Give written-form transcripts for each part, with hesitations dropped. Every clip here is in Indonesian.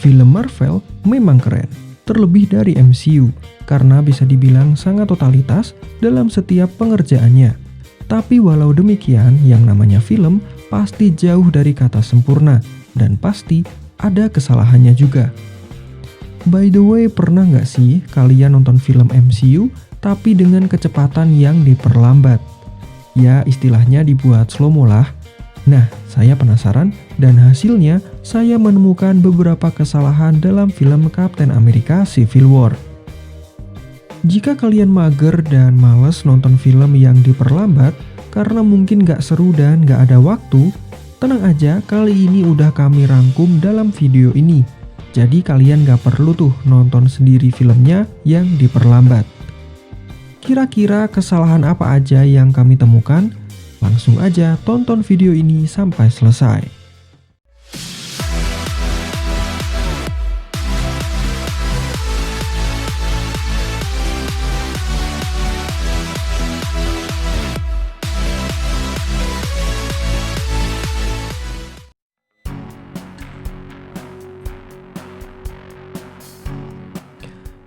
Film Marvel memang keren, terlebih dari MCU, karena bisa dibilang sangat totalitas dalam setiap pengerjaannya. Tapi walau demikian, yang namanya film pasti jauh dari kata sempurna, dan pasti ada kesalahannya juga. By the way, pernah nggak sih kalian nonton film MCU tapi dengan kecepatan yang diperlambat? Ya, istilahnya dibuat slow-mo lah. Nah, saya penasaran dan hasilnya saya menemukan beberapa kesalahan dalam film Captain America Civil War. Jika kalian mager dan males nonton film yang diperlambat karena mungkin gak seru dan gak ada waktu, tenang aja, kali ini udah kami rangkum dalam video ini. Jadi kalian gak perlu tuh nonton sendiri filmnya yang diperlambat. Kira-kira kesalahan apa aja yang kami temukan? Langsung aja tonton video ini sampai selesai.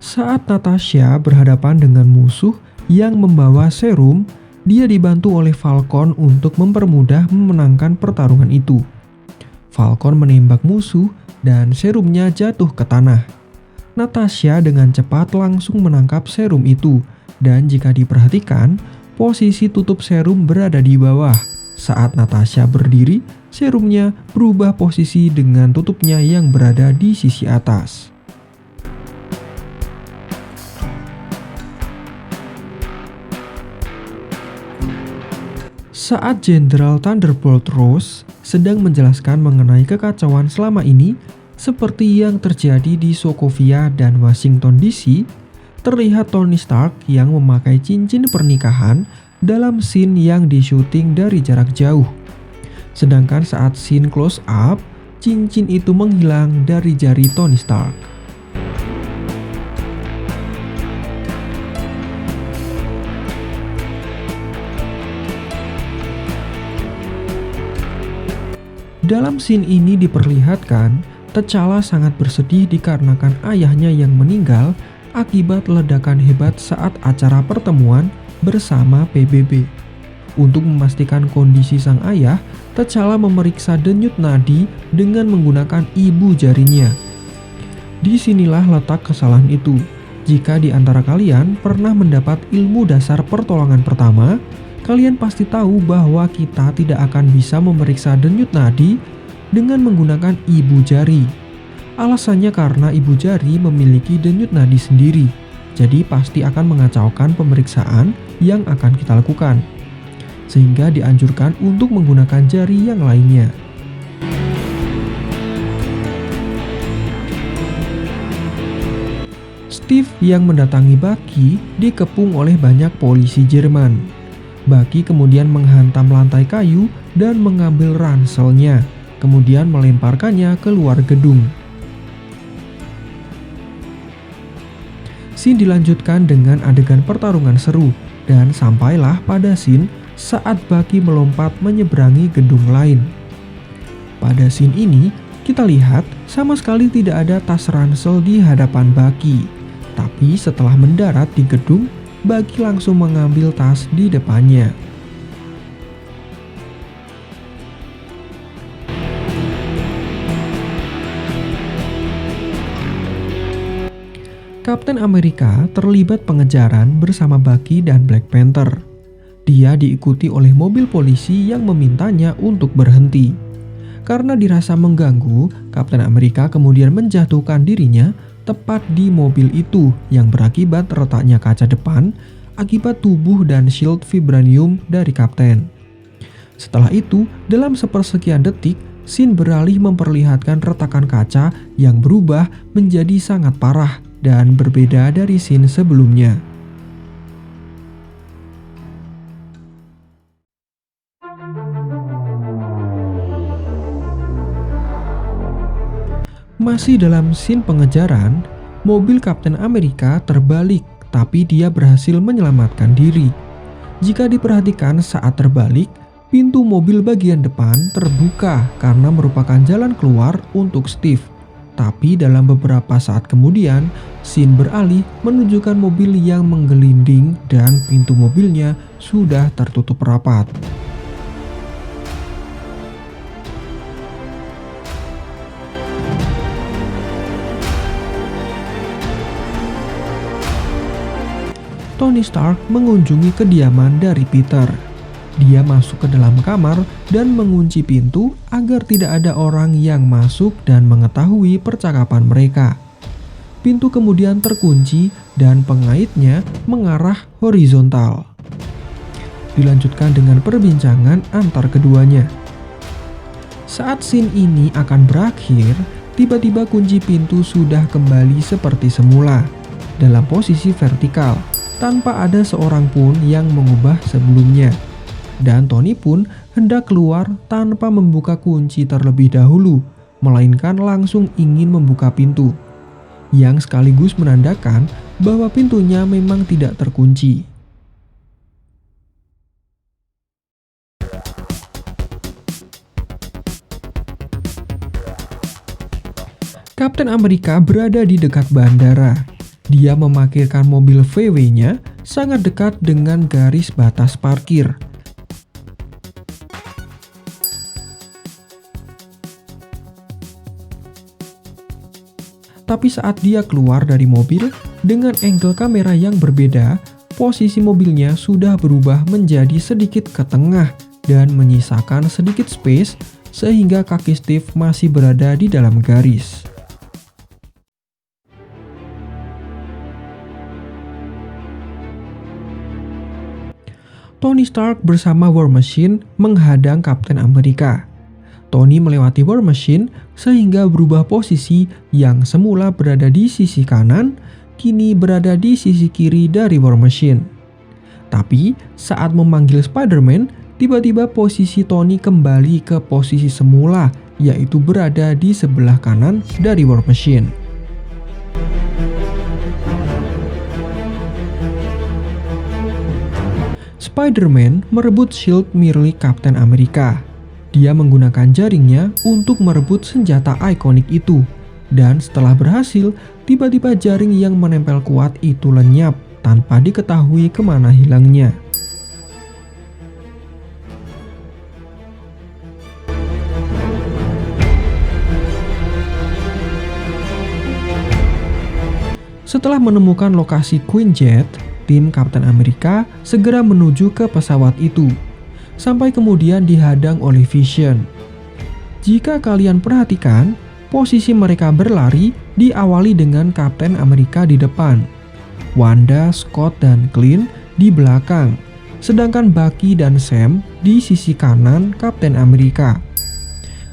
Saat Natasha berhadapan dengan musuh yang membawa serum, dia dibantu oleh Falcon untuk mempermudah memenangkan pertarungan itu. Falcon menembak musuh dan serumnya jatuh ke tanah. Natasha dengan cepat langsung menangkap serum itu, dan jika diperhatikan, posisi tutup serum berada di bawah. Saat Natasha berdiri, serumnya berubah posisi dengan tutupnya yang berada di sisi atas. Saat Jenderal Thunderbolt Ross sedang menjelaskan mengenai kekacauan selama ini, seperti yang terjadi di Sokovia dan Washington DC, terlihat Tony Stark yang memakai cincin pernikahan dalam scene yang disyuting dari jarak jauh. Sedangkan saat scene close up, cincin itu menghilang dari jari Tony Stark. Dalam scene ini diperlihatkan, T'Challa sangat bersedih dikarenakan ayahnya yang meninggal akibat ledakan hebat saat acara pertemuan bersama PBB. Untuk memastikan kondisi sang ayah, T'Challa memeriksa denyut nadi dengan menggunakan ibu jarinya. Disinilah letak kesalahan itu. Jika di antara kalian pernah mendapat ilmu dasar pertolongan pertama, kalian pasti tahu bahwa kita tidak akan bisa memeriksa denyut nadi dengan menggunakan ibu jari. Alasannya karena ibu jari memiliki denyut nadi sendiri, jadi pasti akan mengacaukan pemeriksaan yang akan kita lakukan. Sehingga dianjurkan untuk menggunakan jari yang lainnya. Steve yang mendatangi Bucky dikepung oleh banyak polisi Jerman. Bucky kemudian menghantam lantai kayu dan mengambil ranselnya, kemudian melemparkannya keluar gedung. Scene dilanjutkan dengan adegan pertarungan seru, dan sampailah pada scene saat Bucky melompat menyeberangi gedung lain. Pada scene ini, kita lihat sama sekali tidak ada tas ransel di hadapan Bucky, tapi setelah mendarat di gedung, Bucky langsung mengambil tas di depannya. Kapten Amerika terlibat pengejaran bersama Bucky dan Black Panther. Dia diikuti oleh mobil polisi yang memintanya untuk berhenti. Karena dirasa mengganggu, Kapten Amerika kemudian menjatuhkan dirinya tepat di mobil itu yang berakibat retaknya kaca depan akibat tubuh dan shield vibranium dari Kapten. Setelah itu, dalam sepersekian detik, scene beralih memperlihatkan retakan kaca yang berubah menjadi sangat parah dan berbeda dari scene sebelumnya. Masih dalam scene pengejaran, mobil Kapten Amerika terbalik, tapi dia berhasil menyelamatkan diri. Jika diperhatikan saat terbalik, pintu mobil bagian depan terbuka karena merupakan jalan keluar untuk Steve. Tapi dalam beberapa saat kemudian, scene beralih menunjukkan mobil yang menggelinding dan pintu mobilnya sudah tertutup rapat. Tony Stark mengunjungi kediaman dari Peter. Dia masuk ke dalam kamar dan mengunci pintu agar tidak ada orang yang masuk dan mengetahui percakapan mereka. Pintu kemudian terkunci dan pengaitnya mengarah horizontal. Dilanjutkan dengan perbincangan antar keduanya. Saat scene ini akan berakhir, tiba-tiba kunci pintu sudah kembali seperti semula, dalam posisi vertikal, tanpa ada seorang pun yang mengubah sebelumnya. Dan Tony pun hendak keluar tanpa membuka kunci terlebih dahulu, melainkan langsung ingin membuka pintu, yang sekaligus menandakan bahwa pintunya memang tidak terkunci. Kapten Amerika berada di dekat bandara. Dia memarkirkan mobil VW-nya sangat dekat dengan garis batas parkir. Tapi saat dia keluar dari mobil, dengan angle kamera yang berbeda, posisi mobilnya sudah berubah menjadi sedikit ke tengah dan menyisakan sedikit space sehingga kaki Steve masih berada di dalam garis. Tony Stark bersama War Machine menghadang Kapten Amerika. Tony melewati War Machine sehingga berubah posisi yang semula berada di sisi kanan, kini berada di sisi kiri dari War Machine. Tapi saat memanggil Spider-Man, tiba-tiba posisi Tony kembali ke posisi semula, yaitu berada di sebelah kanan dari War Machine. Spider-Man merebut shield milik Kapten Amerika. Dia menggunakan jaringnya untuk merebut senjata ikonik itu. Dan setelah berhasil, tiba-tiba jaring yang menempel kuat itu lenyap tanpa diketahui kemana hilangnya. Setelah menemukan lokasi Queen Jet, tim Kapten Amerika segera menuju ke pesawat itu, sampai kemudian dihadang oleh Vision. Jika kalian perhatikan, posisi mereka berlari diawali dengan Kapten Amerika di depan, Wanda, Scott, dan Clint di belakang, sedangkan Bucky dan Sam di sisi kanan Kapten Amerika.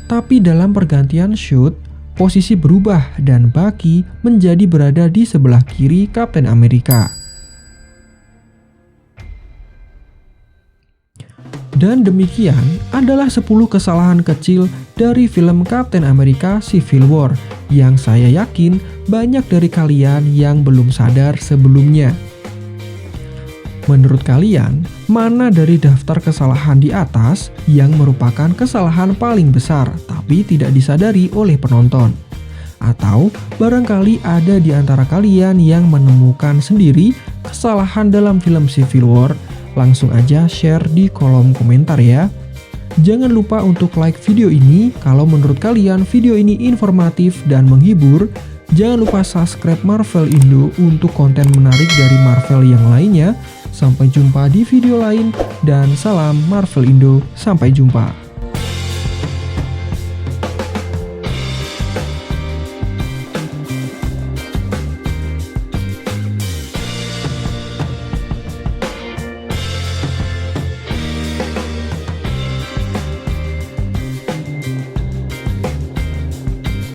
Tapi dalam pergantian shoot, posisi berubah dan Bucky menjadi berada di sebelah kiri Kapten Amerika. Dan demikian adalah 10 kesalahan kecil dari film Kapten Amerika Civil War yang saya yakin banyak dari kalian yang belum sadar sebelumnya. Menurut kalian, mana dari daftar kesalahan di atas yang merupakan kesalahan paling besar tapi tidak disadari oleh penonton? Atau barangkali ada di antara kalian yang menemukan sendiri kesalahan dalam film Civil War? Langsung aja share di kolom komentar ya. Jangan lupa untuk like video ini kalau menurut kalian video ini informatif dan menghibur. Jangan lupa subscribe Marvel Indo untuk konten menarik dari Marvel yang lainnya. Sampai jumpa di video lain dan salam Marvel Indo. Sampai jumpa.